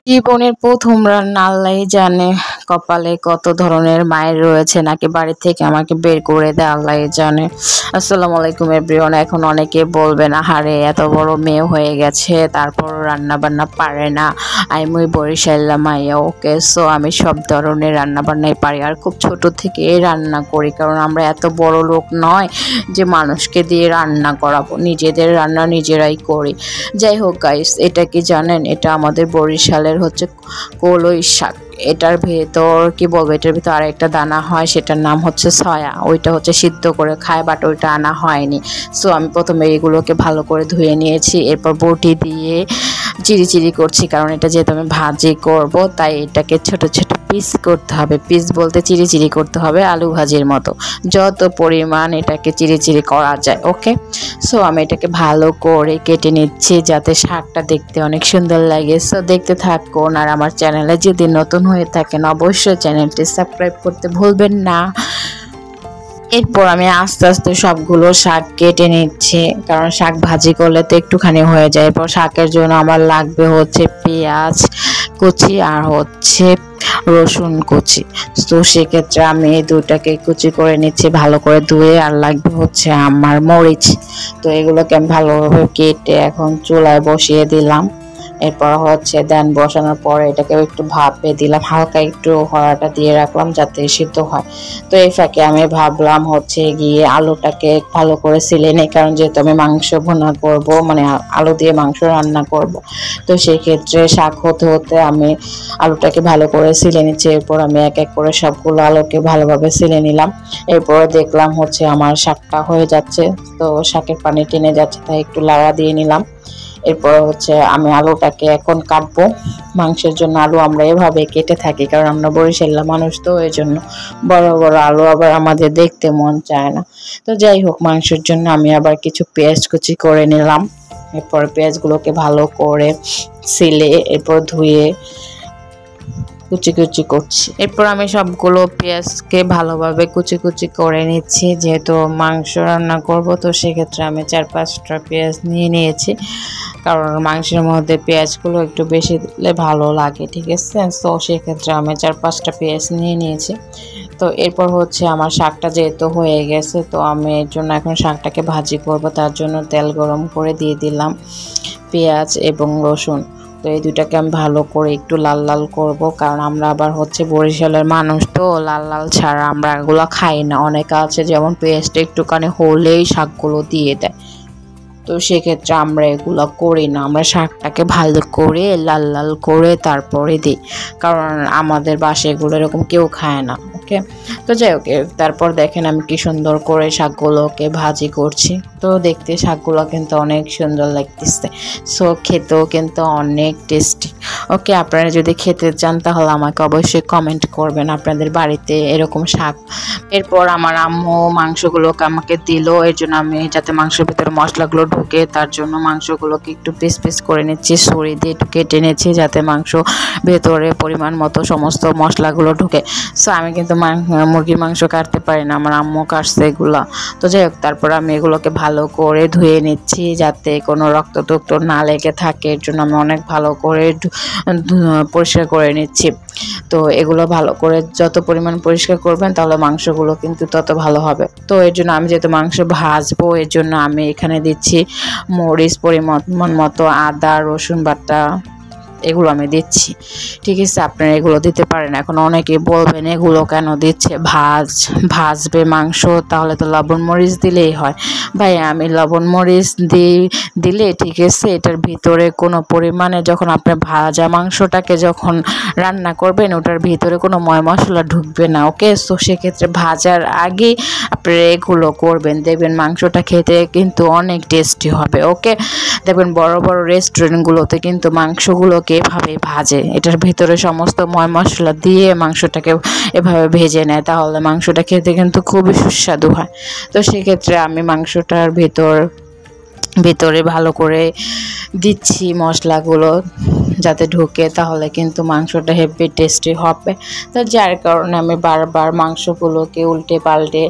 জীবনের প্রথম রান্না আল্লাহই জানে, কপালে কত ধরনের মায়ের রয়েছে নাকি বাড়ি থেকে আমাকে বের করে দেয় আল্লাহই জানে। আসসালামু আলাইকুম এভরিওয়ান। এখন অনেকে বলবেন আহারে এত বড় মেয়ে হয়ে গেছে তারপর রান্না বান্না পারে না। আমি বরিশাল্লা মাইয়া, ওকে। সো আমি সব ধরনের রান্না বান্নাই পারি আর খুব ছোট থেকে রান্না করি, কারণ আমরা এত বড় লোক নয় যে মানুষকে দিয়ে রান্না করাবো, নিজেদের রান্না নিজেরাই করি। যাই হোক গাইস, এটা কি জানেন, এটা আমাদের বরিশালের হচ্ছে কলই শাক। এটার ভেতর কি বলবো, এটার ভিতর আরেকটা দানা হয়, সেটার নাম হচ্ছে সয়া। ওইটা হচ্ছে সিদ্ধ করে খায়, বাট ওইটা আনা হয়নি। সো আমি প্রথমে এগুলোকে ভালো করে ধুয়ে নিয়েছি, এরপর বটি দিয়ে চিরি চিরি করছি, কারণ এটা যেহেতু আমি ভাজি করব তাই এটাকে ছোট ছোট পিস করতে হবে। পিস বলতে চিরি চিরি করতে হবে, আলু ভাজির মতো, যত পরিমাণ এটাকে চিরি চিরি করা যায়। ওকে, সো আমি এটাকে ভালো করে কেটে নিচ্ছি যাতে শাকটা দেখতে অনেক সুন্দর লাগে। সো দেখতে থাকুন, আর আমার চ্যানেলে যদি নতুন হয়ে থাকেন অবশ্যই চ্যানেলটি সাবস্ক্রাইব করতে ভুলবেন না। এরপর আমি আস্তে আস্তে সবগুলো শাক কেটে নিচ্ছি, কারণ শাক ভাজি করলে তো একটুখানি হয়ে যায়। এরপর শাকের জন্য আমার লাগবে হচ্ছে পেঁয়াজ কুচি আর হচ্ছে রসুন কুচি। তো সেক্ষেত্রে আমি এই দুটাকে কুচি করে নিচ্ছি ভালো করে ধুয়ে। আর লাগবে হচ্ছে আমার মরিচ। তো এগুলোকে আমি ভালোভাবে কেটে এখন চুলায় বসিয়ে দিলাম। এরপর হচ্ছে দেন বসানোর পরে এটাকে একটু ভাপে দিলাম, হালকা একটু হওয়াটা দিয়ে রাখলাম যাতে সিদ্ধ হয়। তো এই ফাঁকে আমি ভাবলাম হচ্ছে গিয়ে আলুটাকে ভালো করে ছিলে নেই, কারণ যেহেতু আমি মাংস ভুনা করব, মানে আলু দিয়ে মাংস রান্না করব। তো সেই ক্ষেত্রে শাক হতে হতে আমি আলুটাকে ভালো করে ছিলে নিচ্ছি। এরপর আমি এক এক করে সবগুলো আলুকে ভালোভাবে ছিলে নিলাম। এরপর দেখলাম হচ্ছে আমার শাকটা হয়ে যাচ্ছে, তো শাকের পানি টেনে যাচ্ছে, তাই একটু লাড়া দিয়ে নিলাম। এরপর হচ্ছে আমি আলুটাকে এখন কাটবো। মাংসের জন্য আলু আমরা এভাবে কেটে থাকি, কারণ আমরা বরিশালের মানুষ, তো এই জন্য বড় বড় আলু আবার আমাদের দেখতে মন চায় না। তো যাই হোক, মাংসের জন্য আমি আবার কিছু পেঁয়াজ কুচি করে নিলাম। এরপর পেঁয়াজগুলোকে ভালো করে ছিলে এরপর ধুয়ে কুচি কুচি করছি। এরপর আমি সবগুলো পেঁয়াজকে ভালোভাবে কুচি কুচি করে নিচ্ছি, যেহেতু মাংস রান্না করব তো সেক্ষেত্রে আমি 4-5টা পেঁয়াজ নিয়ে নিয়েছি, কারণ মাংসের মধ্যে পেঁয়াজগুলো একটু বেশি দিলে ভালো লাগে, ঠিক আছে। তো সেক্ষেত্রে আমি 4-5টা পেঁয়াজ নিয়ে নিয়েছি। তো এরপর হচ্ছে আমার শাকটা যেহেতু হয়ে গেছে, তো আমি এর জন্য এখন শাকটাকে ভাজি করব। তার জন্য তেল গরম করে দিয়ে দিলাম পেঁয়াজ এবং রসুন। তো এই দুটাকে আমি ভালো করে একটু লাল লাল করব, কারণ আমরা আবার হচ্ছে বরিশালের মানুষ, তো লাল লাল ছাড়া আমরা এগুলো খাই না। অনেকে আছে যেমন পেঁয়াজটা একটুখানি হলেই শাকগুলো দিয়ে দেয়, তো সেক্ষেত্রে আমরা এগুলো করি না। আমরা শাকটাকে ভালো করে লাল লাল করে তারপরে দিই, কারণ আমাদের বাসায় এগুলো এরকম কেউ খায় না। ওকে, তো যাই হোক, তারপর দেখেন আমি কি সুন্দর করে শাকগুলোকে ভাজি করছি। তো দেখতে শাকগুলো কিন্তু অনেক সুন্দর লাগতেছে, সো খেতেও কিন্তু অনেক টেস্টি। ওকে, আপনারা যদি খেতে চান তাহলে আমাকে অবশ্যই কমেন্ট করবেন আপনাদের বাড়িতে এরকম শাক। এরপর আমার আম্মু মাংসগুলোকে আমাকে দিল, এর জন্য আমি যাতে মাংসের ভিতরে মশলাগুলো ঢুকে তার জন্য মাংসগুলোকে একটু পিস পিস করে নিচ্ছি, ছুরি দিয়ে একটু কেটে নিচ্ছি যাতে মাংস ভেতরে পরিমাণ মতো সমস্ত মশলাগুলো ঢুকে। সো আমি কিন্তু মুরগির মাংস কাটতে পারি না, আমার আম্মু কাটছে এগুলো। তো যাই হোক, তারপর আমি এগুলোকে ভালো করে ধুয়ে নিচ্ছি যাতে কোনো রক্ত টক্ত না লেগে থাকে, এর জন্য আমি অনেক ভালো করে পরিষ্কার করে নিচ্ছি। তো এগুলো ভালো করে যত পরিমাণ পরিষ্কার করবেন তাহলে মাংসগুলো কিন্তু তত ভালো হবে। তো এর জন্য আমি যেহেতু মাংস ভাজবো, এর জন্য আমি এখানে দিচ্ছি মরিচ পরিমাণ মতো, আদা রসুন বাটা, এগুলো আমি দিচ্ছি, ঠিক আছে। আপনারা এগুলো দিতে পারেন। এখন অনেকে বলবেন এগুলো কেন দিচ্ছে, ভাজবে মাংস, তাহলে তো লবণ মরিচ দিলেই হয়। ভাই, আমি লবণ মরিচ দিলে ঠিক আছে, এটার ভিতরে কোনো পরিমাণে যখন আপনি ভাজা মাংসটাকে যখন রান্না করবেন ওটার ভিতরে কোনো ময় মশলা ঢুকবে না। ওকে, তো সেক্ষেত্রে ভাজার আগে আপনারা এগুলো করবেন, দেখবেন মাংসটা খেতে কিন্তু অনেক টেস্টি হবে। ওকে, দেখবেন বড় বড় রেস্টুরেন্টগুলোতে কিন্তু মাংসগুলোকে এভাবে ভাজে, এটার ভিতরে সমস্ত ময় মশলা দিয়ে মাংসটাকে এভাবে ভেজে নেয়, তাহলে মাংসটা খেতে কিন্তু খুবই সুস্বাদু হয়। তো সেক্ষেত্রে আমি মাংসটার ভিতরে ভালো করে দিচ্ছি মশলাগুলো যাতে ঢুকে, তাহলে কিন্তু মাংসটা হেভি টেস্টি হবে। তো যার কারণে আমি বারবার মাংসগুলোকে উল্টে পাল্টে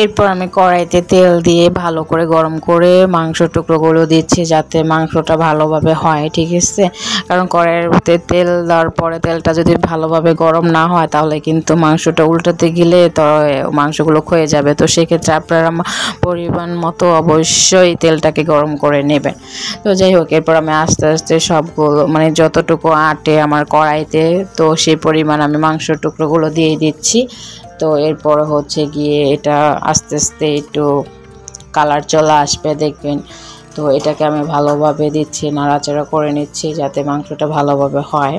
এরপর আমি কড়াইতে তেল দিয়ে ভালো করে গরম করে মাংসের টুকরোগুলো দিচ্ছি যাতে মাংসটা ভালোভাবে হয়, ঠিক আছে। কারণ কড়াইয়ের ভিতরে তেল দেওয়ার পরে তেলটা যদি ভালোভাবে গরম না হয় তাহলে কিন্তু মাংসটা উল্টাতে গেলে তো মাংসগুলো ক্ষয়ে যাবে। তো সেক্ষেত্রে আপনারা পরিমাণ মতো অবশ্যই তেলটাকে গরম করে নেবেন। তো যাই হোক, এরপর আমি আস্তে আস্তে সবগুলো মানে যতটুকু আটে আমার কড়াইতে তো সেই পরিমাণ আমি মাংসের টুকরোগুলো দিয়ে দিচ্ছি। তো এরপর হচ্ছে গিয়ে এটা আস্তে আস্তে একটু কালার চলে আসবে দেখবেন। তো এটাকে আমি ভালোভাবে দিচ্ছি, নাড়াচাড়া করে নিচ্ছি যাতে মাংসটা ভালোভাবে হয়।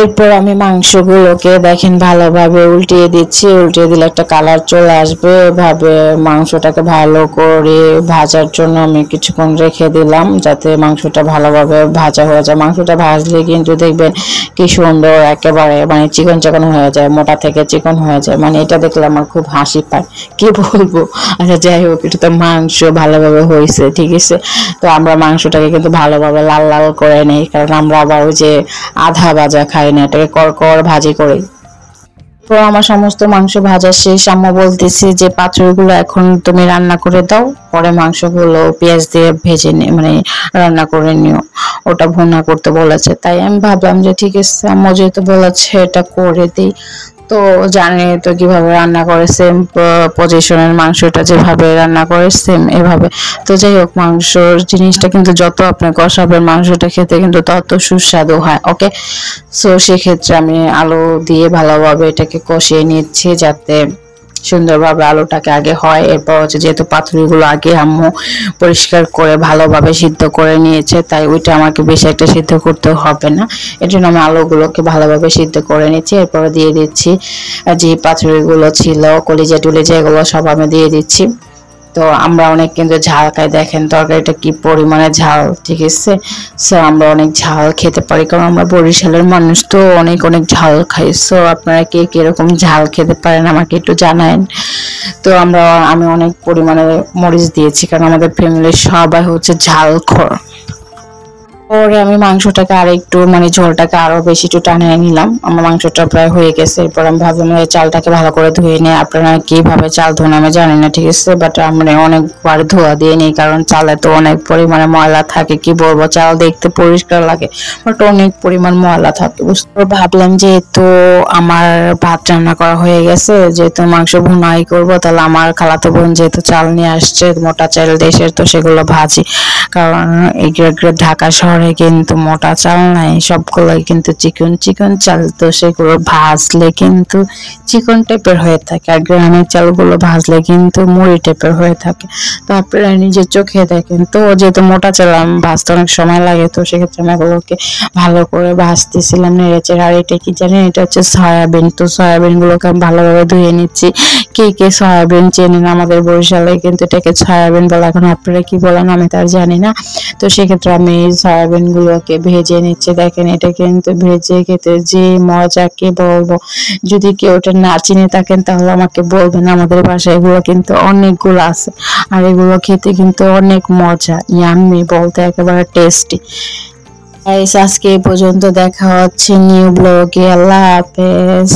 এরপর আমি মাংসগুলোকে দেখেন ভালোভাবে উল্টিয়ে দিচ্ছি, উল্টিয়ে দিলে একটা কালার চলে আসবে। এভাবে মাংসটাকে ভালো করে ভাজার জন্য আমি কিছুক্ষণ রেখে দিলাম যাতে মাংসটা ভালোভাবে ভাজা হয়ে যায়। মাংসটা ভাজলে কিন্তু দেখবেন কি সুন্দর একেবারে মানে চিকন চিকন হয়ে যায়, মোটা থেকে চিকন হয়ে যায়। মানে এটা দেখলে আমার খুব হাসি পায়, কি বলবো। আচ্ছা যাই হোক, এটা তো মাংস ভালোভাবে হয়েছে, ঠিক আছে। তো আমরা মাংসটাকে কিন্তু ভালোভাবে লাল লাল করে নিই, কারণ আমরা আবার ওই যে আধা ভাজা খাই না, এটাকে করকর ভাজি করি। তো আমার সমস্ত মাংস ভাজা শেষ। আম্মু বলতেছি যে পাথরগুলো এখন তুমি রান্না করে দাও, পরে মাংসগুলো পেঁয়াজ দিয়ে ভেজে নিয়ে মানে রান্না করে নিও, ওটা ভুনা করতে বলেছে। তাই আমি ভাবলাম যে ঠিক আছে, আম্মু যেহেতু বলেছে এটা করে দিই। তো জানি তো কিভাবে রান্না করে, সেম পজিশনের মাংসটা যেভাবে রান্না করে সেম এভাবে। তো যাই হোক, মাংসর জিনিসটা কিন্তু যত আপনি কষাবেন মাংসটা খেতে কিন্তু তত সুস্বাদু হয়। ওকে, সো সেক্ষেত্রে আমি আলু দিয়ে ভালোভাবে এটাকে কষিয়ে নিচ্ছি যাতে সুন্দরভাবে আলুটাকে আগে হয়। এরপর হচ্ছে যেহেতু পাতুরিগুলো আগে আম্মু পরিষ্কার করে ভালোভাবে সিদ্ধ করে নিয়েছে, তাই ওইটা আমাকে বেশি একটা সিদ্ধ করতে হবে না। এর জন্য আমি আলুগুলোকে ভালোভাবে সিদ্ধ করে নিচ্ছি। এরপরে দিয়ে দিচ্ছি যে পাতুরিগুলো ছিল, কলিজা টুলিজা এগুলো সব আমি দিয়ে দিচ্ছি। তো আমরা অনেক কিন্তু ঝাল খাই, দেখেন তরকারিটা কি পরিমাণে ঝাল, ঠিক আছে। সো আমরা অনেক ঝাল খেতে পারি, কারণ আমরা বরিশালের মানুষ তো অনেক অনেক ঝাল খাই। সো আপনারা কে কিরকম ঝাল খেতে পারেন আমাকে একটু জানায়েন। তো আমি অনেক পরিমাণে মরিচ দিয়েছি, কারণ আমাদের ফ্যামিলির সবাই হচ্ছে ঝালখোর। পরে আমি মাংসটাকে আর একটু মানে ঝোলটাকে আরো বেশি একটু টানিয়ে নিলাম। আমার মাংসটা প্রায় হয়ে গেছে। এরপর আমি ভাবলাম চালটাকে ভালো করে ধুয়ে নিই। আপনারা কিভাবে চাল ধোন আমি জানি না, ঠিক আছে, বাট আমরা অনেকবার ধোয়া দিয়ে নিই, কারণ চালে তো অনেক পরিমাণে ময়লা থাকে। কি বলবো, চাল দেখতে পরিষ্কার লাগে বাট অনেক পরিমাণ ময়লা থাকে, বুঝতে। ভাবলাম যেহেতু আমার ভাত রান্না করা হয়ে গেছে, যেহেতু মাংস ভুনাই করবো, তাহলে আমার খালাতো বোন যেহেতু চাল নিয়ে আসছে মোটা চাল দেশের, তো সেগুলো ভাজি। কারণ এই ঢাকা শহরে কিন্তু মোটা চাল নাই, সবগুলোই কিন্তু চিকন চিকন চাল। তো সেগুলো ভাজলে কিন্তু চিকন টাইপের হয়ে থাকে, আর গ্রামের চালগুলো ভাজলে কিন্তু মুড়ি টাইপের হয়ে থাকে। তো আপনারা নিজের চোখে দেখেন। তো যেহেতু মোটা চাল ভাজতে অনেক সময় লাগে, তো সেক্ষেত্রে আমি এগুলোকে ভালো করে ভাজতেছিলাম নেড়েচেড়ে। আর এটা কি জানেন, এটা হচ্ছে সয়াবিন। তো সয়াবিন গুলোকে আমি ভালোভাবে ধুয়ে নিচ্ছি। কে কে সয়াবিন চেনেন, আমাদের বরিশালে কিন্তু এটাকে সয়াবিন বলে, এখন আপনারা কি বলেন আমি তার জানি না। তো সেক্ষেত্রে আমি সয়াবিন গুলোকে ভেজে নিচ্ছি। দেখেন এটা কিন্তু ভেজে খেতে যে মজা, কি বলবো। যদি কেউ ওটা না চিনে থাকেন তাহলে আমাকে বলবেন, আমাদের বাসায় এগুলো কিন্তু অনেকগুলো আছে, আর এগুলো খেতে কিন্তু অনেক মজা, ইয়াম্মি বলতে একেবারে টেস্টি। আজকে এই পর্যন্ত, দেখা হচ্ছে নিউ ব্লগে। আল্লাহ হাফেজ।